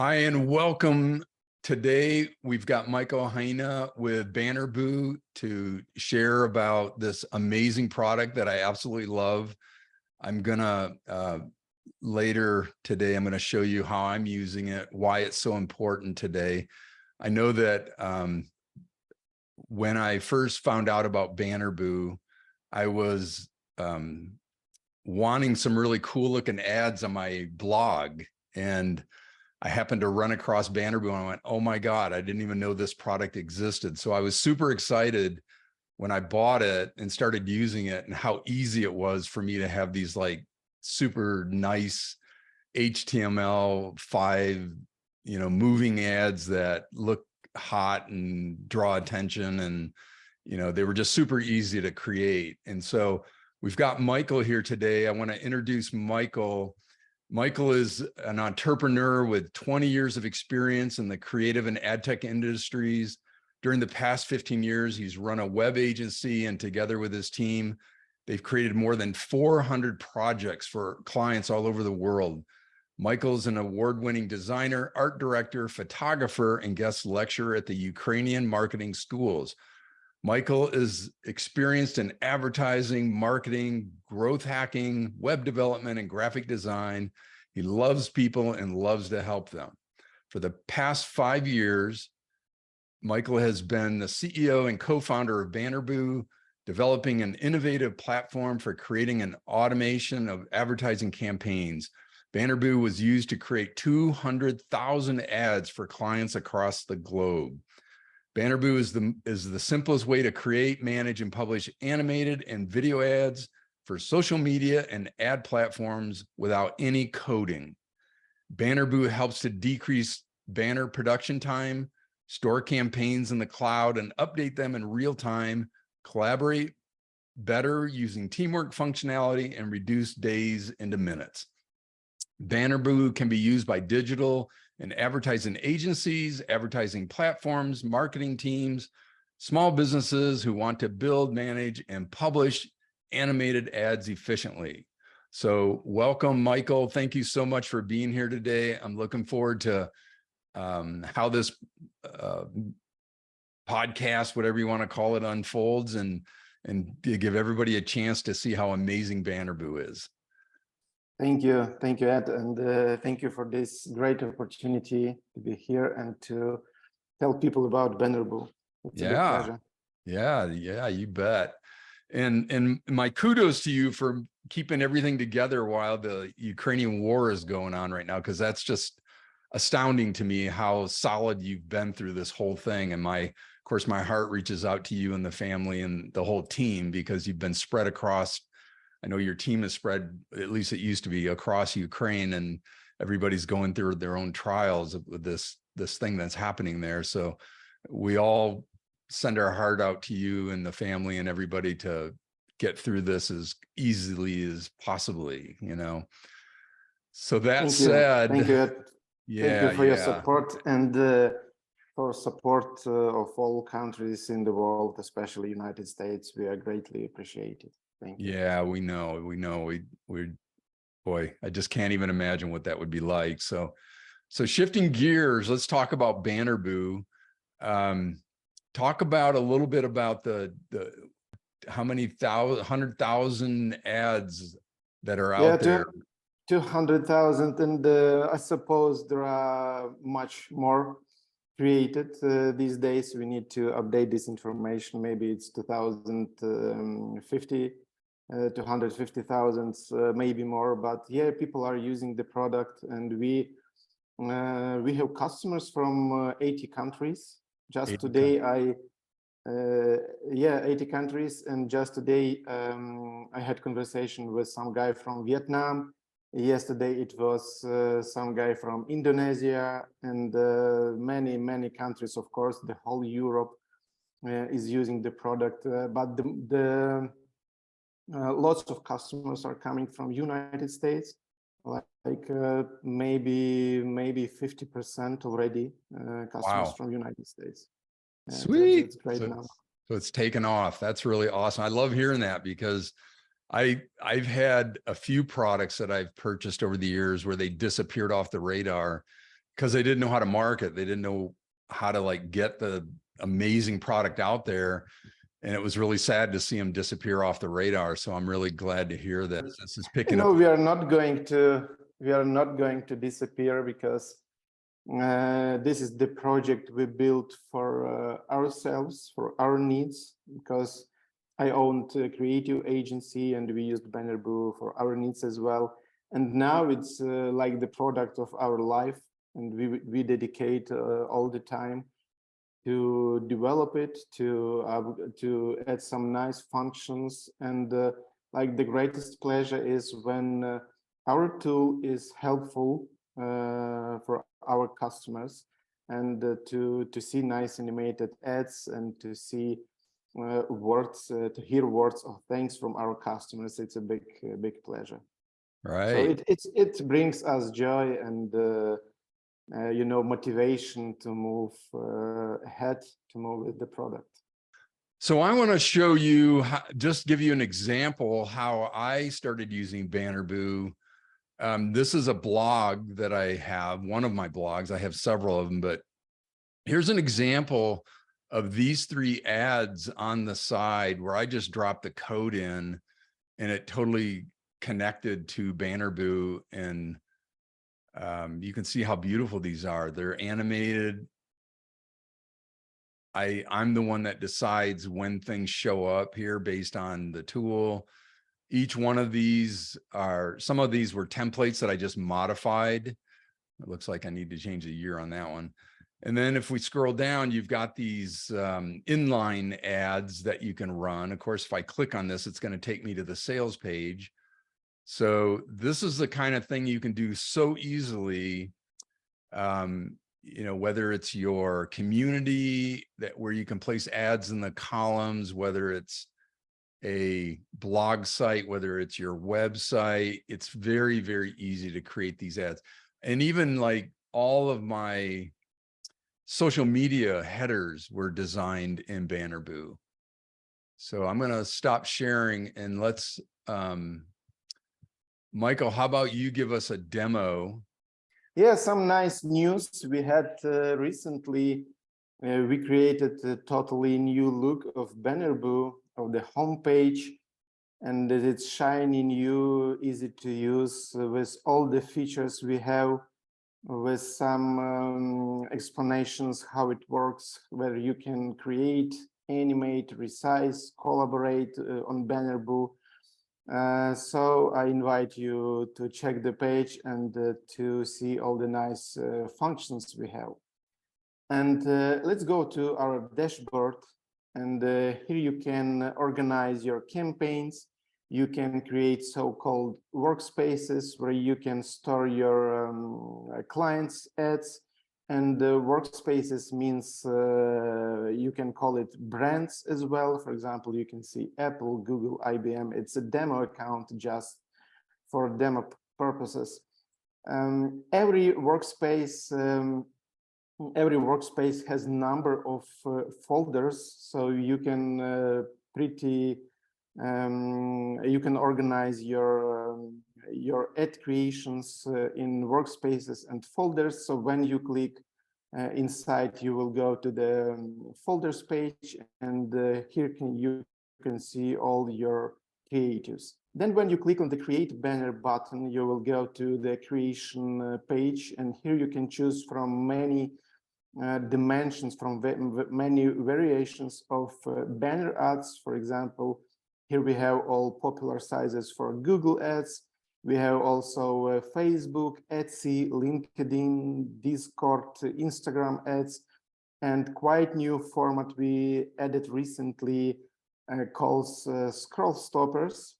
Hi, and welcome. Today, we've got Michael Heina with BannerBoo to share about this amazing product that I absolutely love. I'm gonna, later today, I'm gonna show you how I'm using it, why it's so important today. I know that when I first found out about BannerBoo, I was wanting some really cool looking ads on my blog, and I happened to run across BannerBoo and I went, oh my God, I didn't even know this product existed. So I was super excited when I bought it and started using it, and how easy it was for me to have these like super nice HTML5, moving ads that look hot and draw attention. And, they were just super easy to create. And so we've got Michael here today. I want to introduce Michael. Michael is an entrepreneur with 20 years of experience in the creative and ad tech industries. During the past 15 years, he's run a web agency, and together with his team, they've created more than 400 projects for clients all over the world. Michael's an award-winning designer, art director, photographer, and guest lecturer at the Ukrainian marketing schools. Michael is experienced in advertising, marketing, growth hacking, web development, and graphic design. He loves people and loves to help them. For the past 5 years, Michael has been the CEO and co-founder of BannerBoo, developing an innovative platform for creating an automation of advertising campaigns. BannerBoo was used to create 200,000 ads for clients across the globe. BannerBoo is the simplest way to create, manage, and publish animated and video ads for social media and ad platforms without any coding. BannerBoo helps to decrease banner production time, store campaigns in the cloud, and update them in real time, collaborate better using teamwork functionality, and reduce days into minutes. BannerBoo can be used by digital and advertising agencies, advertising platforms, marketing teams, small businesses who want to build, manage, and publish animated ads efficiently. So welcome, Michael. Thank you so much for being here today. I'm looking forward to how this podcast, whatever you want to call it, unfolds, and to give everybody a chance to see how amazing BannerBoo is. Thank you, Ed, and thank you for this great opportunity to be here and to tell people about BannerBoo. It's a big pleasure. Yeah, you bet. And my kudos to you for keeping everything together while the Ukrainian war is going on right now, because that's just astounding to me how solid you've been through this whole thing. And of course, my heart reaches out to you and the family and the whole team, because you've been spread across. I know your team is spread, at least it used to be, across Ukraine, and everybody's going through their own trials with this thing that's happening there. So we all send our heart out to you and the family and everybody to get through this as easily as possibly, So that said, thank you, Ed. Yeah, thank you for your support and for support of all countries in the world, especially United States. We are greatly appreciated. Thank you. Yeah, we know. Boy, I just can't even imagine what that would be like. So shifting gears, let's talk about BannerBoo. Talk about a little bit about the how many 100,000 ads that are out there. 200,000, and I suppose there are much more created these days. We need to update this information. Maybe it's 2050. 250,000, maybe more, but yeah, people are using the product, and we have customers from 80 countries. Just today, 80 countries, and just today I had conversation with some guy from Vietnam. Yesterday it was some guy from Indonesia, and many countries. Of course, the whole Europe is using the product, but lots of customers are coming from United States, like maybe 50% already customers from United States. Sweet. That's great number. So it's taken off. That's really awesome. I love hearing that, because I've had a few products that I've purchased over the years where they disappeared off the radar, because they didn't know how to market. They didn't know how to like get the amazing product out there. And it was really sad to see them disappear off the radar. So I'm really glad to hear that this is picking up. We are not going to disappear, because this is the project we built for ourselves, for our needs, because I owned a creative agency and we used BannerBoo for our needs as well. And now it's like the product of our life, and we dedicate all the time to develop it, to add some nice functions. And like the greatest pleasure is when our tool is helpful for our customers, and to see nice animated ads, and to see words, to hear words of thanks from our customers. It's a big pleasure. Right. So it brings us joy and motivation to move ahead, to move with the product. So I want to show you, just give you an example how I started using BannerBoo. This is a blog that I have, one of my blogs. I have several of them, but here's an example of these 3 ads on the side where I just dropped the code in and it totally connected to BannerBoo. And you can see how beautiful these are. They're animated. I'm the one that decides when things show up here based on the tool. Each one of these some of these were templates that I just modified. It looks like I need to change the year on that one. And then if we scroll down, you've got these inline ads that you can run. Of course, if I click on this, it's going to take me to the sales page. So this is the kind of thing you can do so easily, whether it's your community where you can place ads in the columns, whether it's a blog site, whether it's your website. It's very, very easy to create these ads. And even like all of my social media headers were designed in BannerBoo. So I'm going to stop sharing and let's, Michael, how about you give us a demo? Yeah, some nice news. We had recently, we created a totally new look of BannerBoo, of the homepage, and it's shiny, new, easy to use, with all the features we have, with some explanations how it works, where you can create, animate, resize, collaborate on BannerBoo. So I invite you to check the page and to see all the nice functions we have. And let's go to our dashboard. And here you can organize your campaigns. You can create so-called workspaces where you can store your clients' ads. And workspaces means you can call it brands as well. For example, you can see Apple, Google, IBM. It's a demo account just for demo purposes. Every workspace has a number of folders, so you can you can organize your ad creations in workspaces and folders. So when you click inside, you will go to the folders page, and here you can see all your creatives. Then when you click on the create banner button, you will go to the creation page, and here you can choose from many dimensions, from many variations of banner ads. For example, here we have all popular sizes for Google ads. We have also Facebook, Etsy, LinkedIn, Discord, Instagram ads, and quite new format we added recently calls scroll stoppers.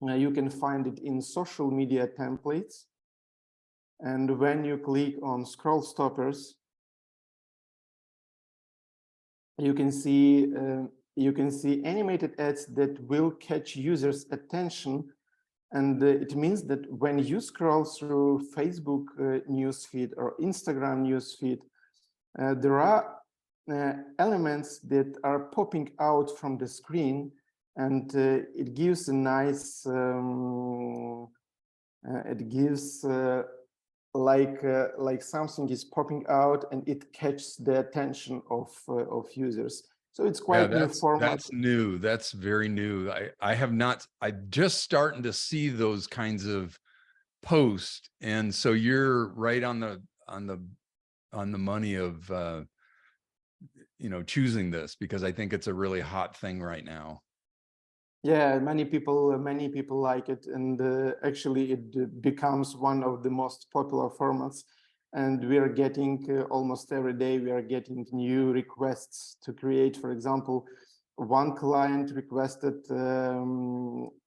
You can find it in social media templates. And when you click on scroll stoppers, you can see animated ads that will catch users' attention. And it means that when you scroll through Facebook newsfeed or Instagram newsfeed, there are elements that are popping out from the screen, and it gives a nice like something is popping out and it catches the attention of users. So it's Yeah, quite new format. that's new. That's very new. I have not, I just starting to see those kinds of posts. And so you're right on the money of choosing this, because I think it's a really hot thing right now. Yeah, many people like it, and actually it becomes one of the most popular formats. And we are getting almost every day, we are getting new requests to create. For example, one client requested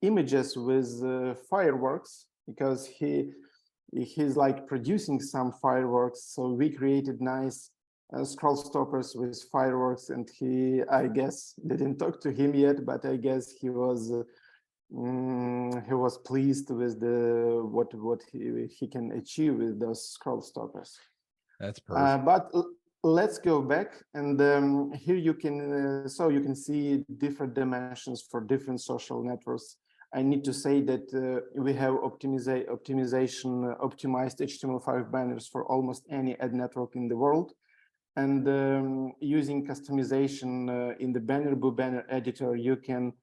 images with fireworks, because he's like producing some fireworks. So we created nice scroll stoppers with fireworks, and he, I guess, didn't talk to him yet, but I guess he was pleased with the what he can achieve with those scroll stoppers. That's perfect. But let's go back, and here you can so you can see different dimensions for different social networks. I need to say that we have optimized HTML5 banners for almost any ad network in the world. And using customization in the BannerBoo banner editor, you can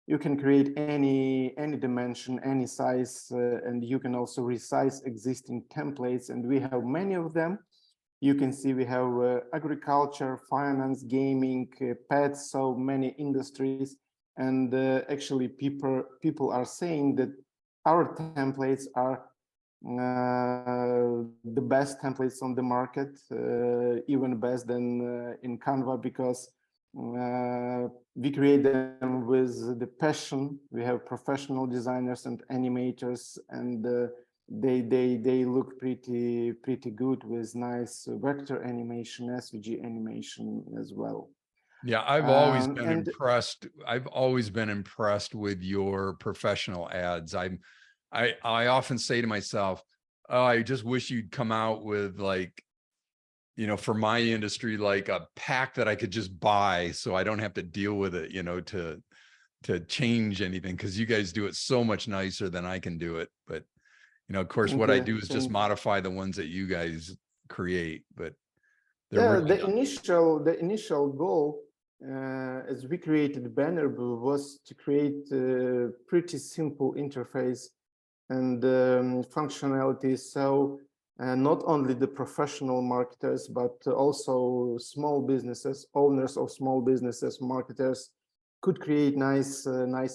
create any dimension, any size, and you can also resize existing templates. And we have many of them. You can see we have agriculture, finance, gaming, pets, so many industries. And actually, people are saying that our templates are the best templates on the market, even best than in Canva, because we create them with the passion. We have professional designers and animators, and they look pretty good with nice vector animation, SVG animation as well. Yeah, I've always been And impressed. I've always been impressed with your professional ads. I often say to myself, oh, I just wish you'd come out with, like, for my industry, like a pack that I could just buy so I don't have to deal with it, to change anything, because you guys do it so much nicer than I can do it. But, of course, what I do is just modify the ones that you guys create, but they're really the initial goal as we created BannerBoo was to create a pretty simple interface and functionality. So not only the professional marketers, but also small businesses, owners of small businesses, marketers could create nice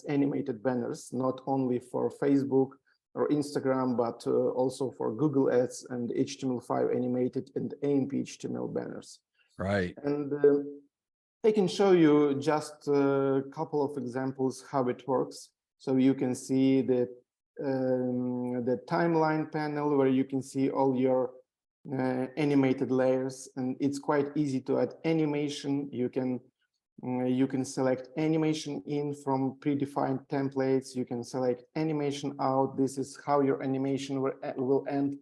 animated banners, not only for Facebook or Instagram, but also for Google Ads and HTML5 animated and AMP HTML banners. right. And I can show you just a couple of examples how it works. So you can see the timeline panel where you can see all your animated layers, and it's quite easy to add animation. You can select animation in from predefined templates. You can select animation out. This is how your animation will end.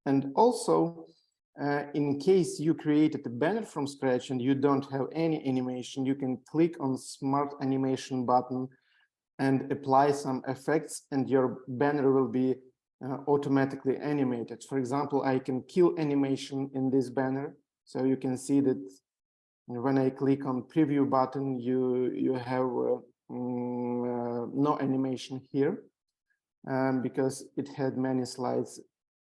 And also, in case you created a banner from scratch and you don't have any animation, you can click on Smart Animation button and apply some effects, and your banner will be automatically animated. For example, I can kill animation in this banner. So you can see that when I click on preview button, you have no animation here because it had many slides.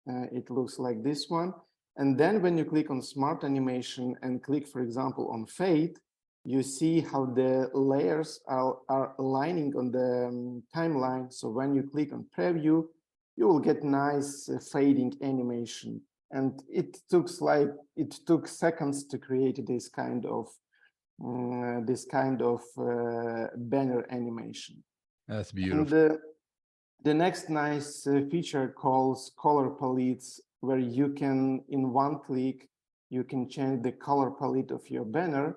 It looks like this one. And then when you click on Smart Animation and click, for example, on Fade, you see how the layers are aligning on the timeline. So when you click on Preview, you will get nice fading animation. And it took seconds to create this kind of banner animation. That's beautiful. And the next nice feature calls color palettes, where you can, in one click, you can change the color palette of your banner,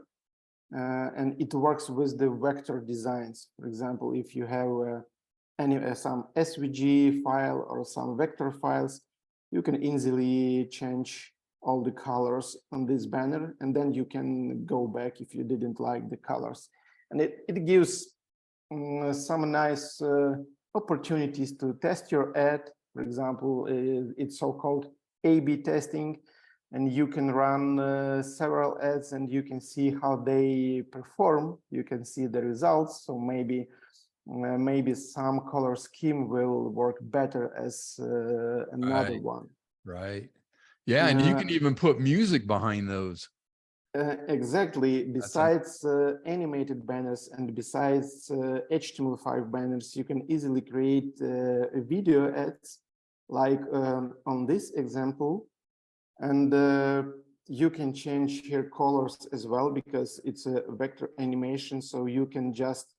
and it works with the vector designs. For example, if you have some SVG file or some vector files, you can easily change all the colors on this banner, and then you can go back if you didn't like the colors. And it gives some nice opportunities to test your ad. For example, it's so-called A/B testing, and you can run several ads and you can see how they perform. You can see the results. So maybe some color scheme will work better as another Right. one. Right. Yeah, and you can even put music behind those. Exactly. Besides animated banners and besides HTML5 banners, you can easily create video ads, like on this example. And you can change here colors as well, because it's a vector animation. So you can just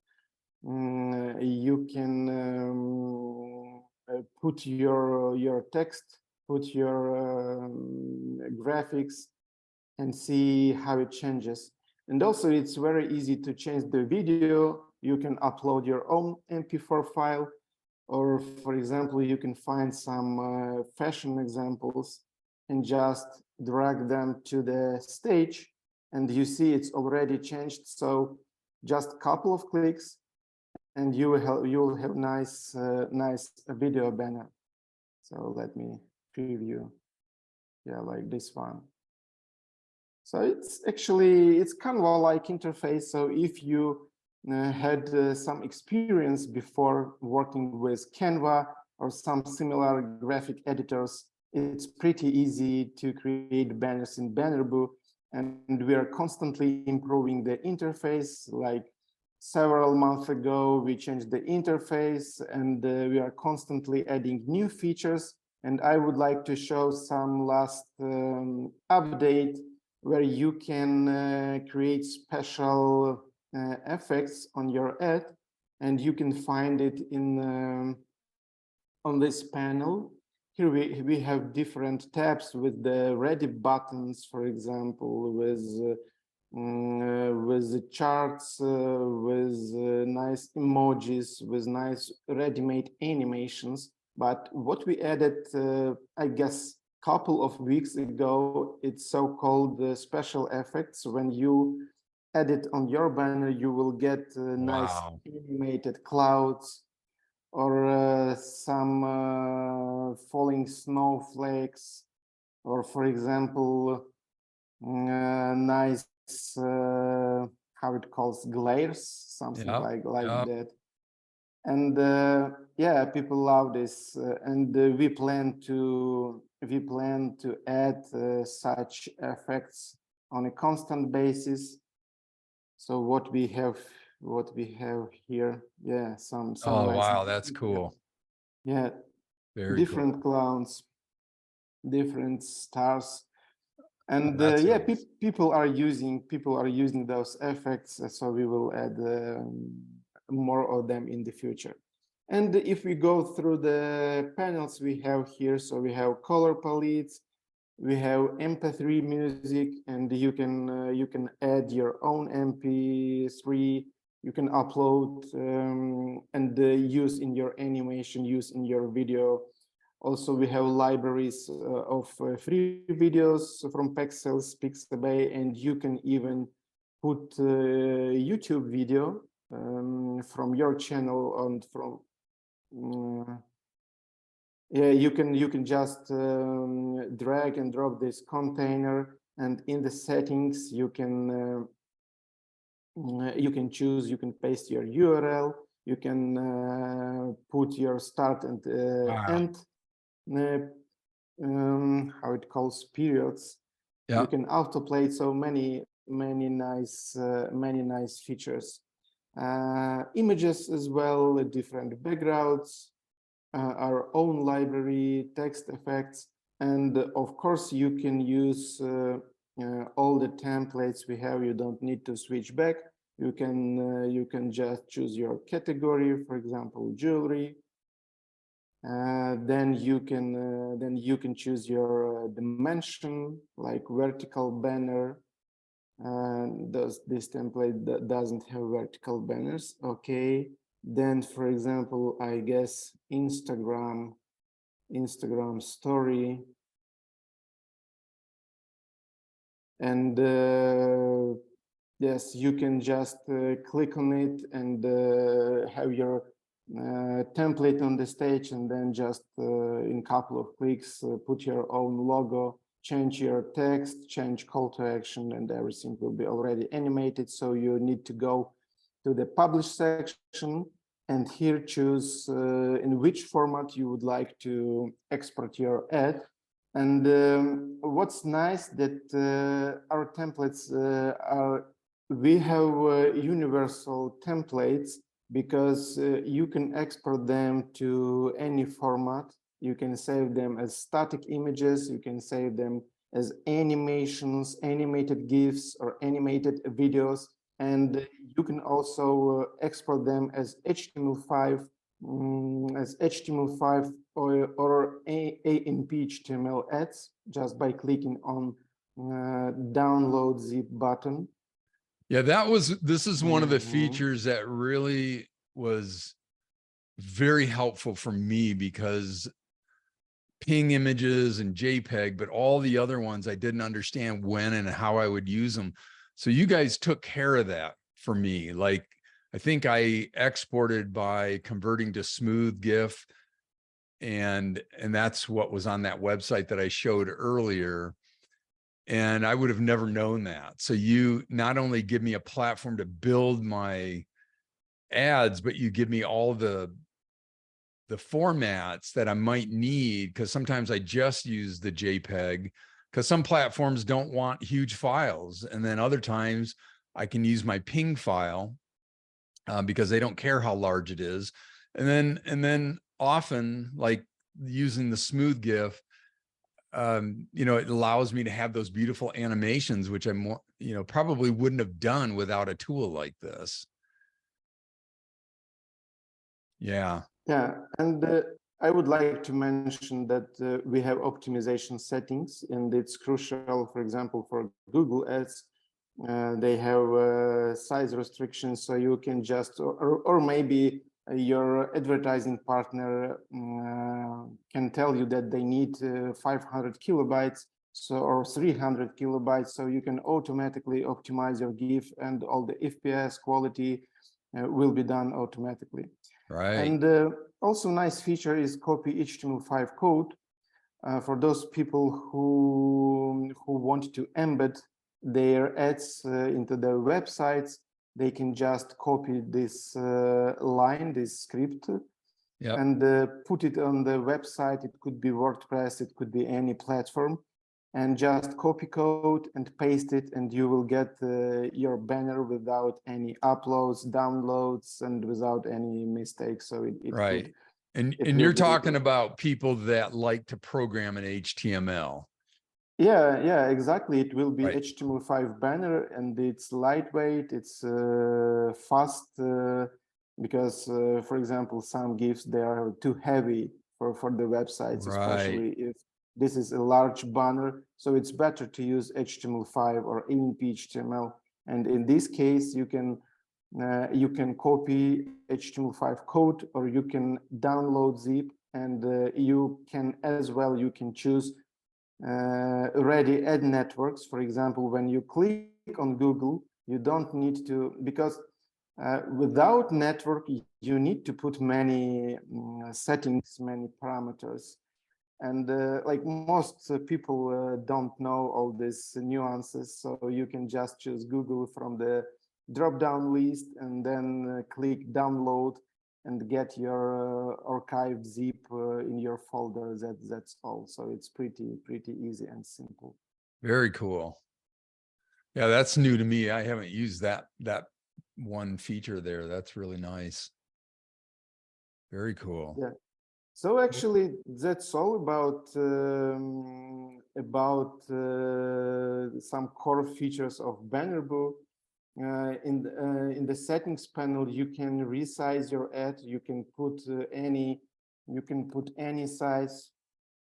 put your text, put your graphics, and see how it changes. And also, it's very easy to change the video. You can upload your own MP4 file, or for example, you can find some fashion examples and just drag them to the stage, and you see it's already changed. So just a couple of clicks and you will have nice video banner. So let me preview. Yeah, like this one. So it's kind of like interface. So if you had some experience before working with Canva or some similar graphic editors, it's pretty easy to create banners in BannerBoo, and we are constantly improving the interface. Like several months ago, we changed the interface, and we are constantly adding new features. And I would like to show some last update where you can create special effects on your ad, and you can find it in on this panel. Here we have different tabs with the ready buttons, for example, with the charts, with nice emojis, with nice ready-made animations. But what we added, I guess, couple of weeks ago, it's so-called special effects. When you edit on your banner, you will get nice animated clouds, or some falling snowflakes, or for example, nice how it calls glares, something like that. And yeah, people love this, and we plan to add such effects on a constant basis. So what we have here, yeah, some Oh, nice wow, that's cool. Yeah, Very different cool. clowns, different stars. And That's yeah, nice. people are using those effects, so we will add more of them in the future. And if we go through the panels we have here, so we have color palettes, we have MP3 music, and you can add your own MP3. You can upload and use in your animation, use in your video. Also, we have libraries of free videos from Pexels, Pixabay, and you can even put YouTube video from your channel and from yeah, you can just drag and drop this container, and in the settings you can choose, you can paste your URL, you can put your start and end how it calls periods. You can autoplay, so many nice features. Images as well, different backgrounds, our own library, text effects, and of course you can use all the templates we have. You don't need to switch back. You can just choose your category, for example, jewelry. Then you can choose your dimension, like vertical banner. This template that doesn't have vertical banners. Okay. Then, for example, I guess Instagram story, and yes, you can just click on it and have your template on the stage, and then just in a couple of clicks put your own logo, change your text, change call to action, and everything will be already animated. So you need to go to the publish section and here choose in which format you would like to export your ad. And what's nice that our templates we have universal templates, because you can export them to any format. You can save them as static images, you can save them as animations, animated GIFs, or animated videos. And you can also export them as HTML5, or AMP HTML ads, just by clicking on download zip button. Yeah, this is one of the features that really was very helpful for me, because ping images and JPEG, but all the other ones I didn't understand when and how I would use them. So you guys took care of that for me. Like, I think I exported by converting to smooth GIF, and that's what was on that website that I showed earlier. And I would have never known that. So you not only give me a platform to build my ads, but you give me all the formats that I might need, because sometimes I just use the JPEG, because some platforms don't want huge files. And then other times I can use my ping file because they don't care how large it is. And then often, like using the smooth GIF, you know, it allows me to have those beautiful animations, which I'm more, you know, probably wouldn't have done without a tool like this. Yeah. Yeah, and I would like to mention that we have optimization settings, and it's crucial, for example, for Google Ads. They have size restrictions, so you can just, or maybe your advertising partner can tell you that they need 500 kilobytes, so, or 300 kilobytes, so you can automatically optimize your GIF, and all the FPS quality will be done automatically. Right. And also nice feature is copy HTML5 code for those people who want to embed their ads into their websites. They can just copy this line, this script, yep, and put it on the website. It could be WordPress, it could be any platform, and just copy code and paste it, and you will get your banner without any uploads, downloads, and without any mistakes. So it right. could, And it you're will be, talking about people that like to program in HTML. yeah, exactly. It will be Right. HTML5 banner, and it's lightweight, it's fast, because for example, some GIFs, they are too heavy for the websites, Right. especially if this is a large banner. So it's better to use HTML5 or AMP HTML. And in this case, you can copy HTML5 code, or you can download zip, and you can as well, you can choose ready ad networks. For example, when you click on Google, you don't need to, because without network, you need to put many settings, many parameters. And like most people don't know all these nuances. So you can just choose Google from the drop-down list, and then click download and get your archived zip in your folder. That's all. So it's pretty easy and simple. Very cool. Yeah, that's new to me. I haven't used that one feature there. That's really nice. Very cool. Yeah. So actually, that's all about some core features of BannerBoo. In the settings panel, you can resize your ad. You can put any size,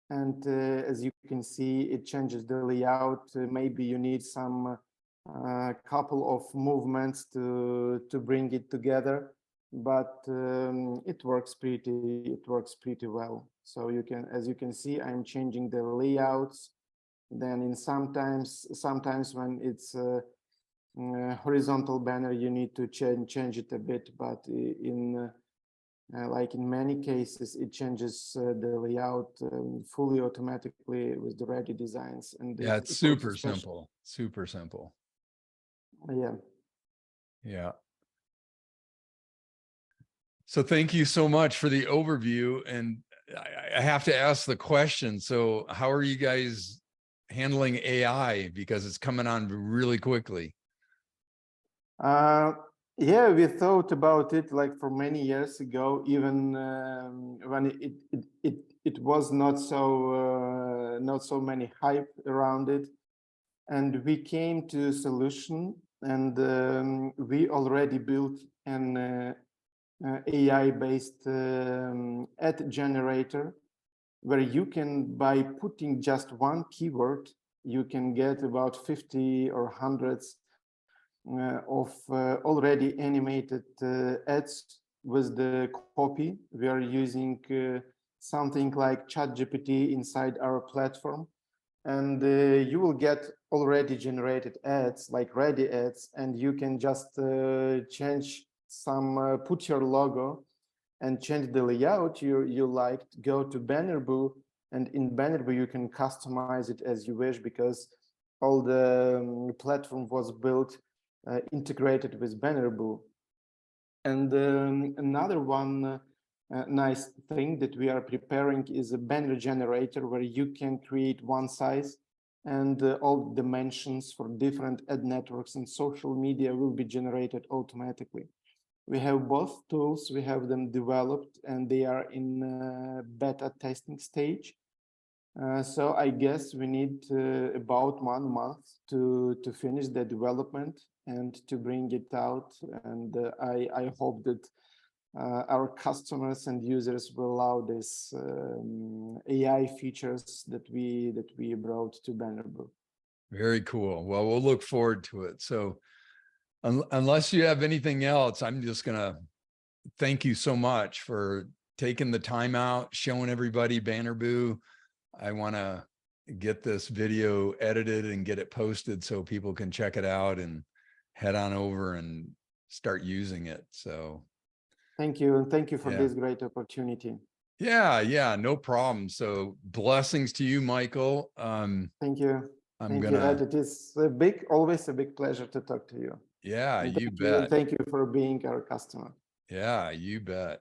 and as you can see, it changes the layout. Maybe you need some couple of movements to bring it together, but it works pretty well. So you can, as you can see, I'm changing the layouts. Then in sometimes when it's horizontal banner, you need to change it a bit, but in Like in many cases, it changes the layout fully automatically with the ready designs, and Yeah, it's it works super especially. simple, super simple. Yeah. Yeah. So thank you so much for the overview. And I have to ask the question. So how are you guys handling AI? Because it's coming on really quickly. Yeah, we thought about it like for many years ago, even when it was not so many hype around it, and we came to a solution, and we already built an AI-based ad generator where you can, by putting just one keyword, you can get about 50 or hundreds of already animated ads with the copy. We are using something like ChatGPT inside our platform, and you will get already generated ads, like ready ads, and you can just change some, put your logo and change the layout you liked, go to BannerBoo, and in BannerBoo you can customize it as you wish, because all the platform was built integrated with BannerBoo. And another one nice thing that we are preparing is a banner generator where you can create one size, and all dimensions for different ad networks and social media will be generated automatically. We have both tools, we have them developed, and they are in beta testing stage. So I guess we need about 1 month to finish the development and to bring it out. And I hope that our customers and users will allow this AI features that we brought to BannerBoo. Very cool. Well, we'll look forward to it. So unless you have anything else, I'm just going to thank you so much for taking the time out, showing everybody BannerBoo. I want to get this video edited and get it posted so people can check it out and head on over and start using it. So thank you. And thank you for yeah. this great opportunity. Yeah, no problem. So blessings to you, Michael. Thank you. Thank you, Ed. It is always a big pleasure to talk to you. Yeah, and you thank you, bet. and thank you for being our customer. Yeah, you bet.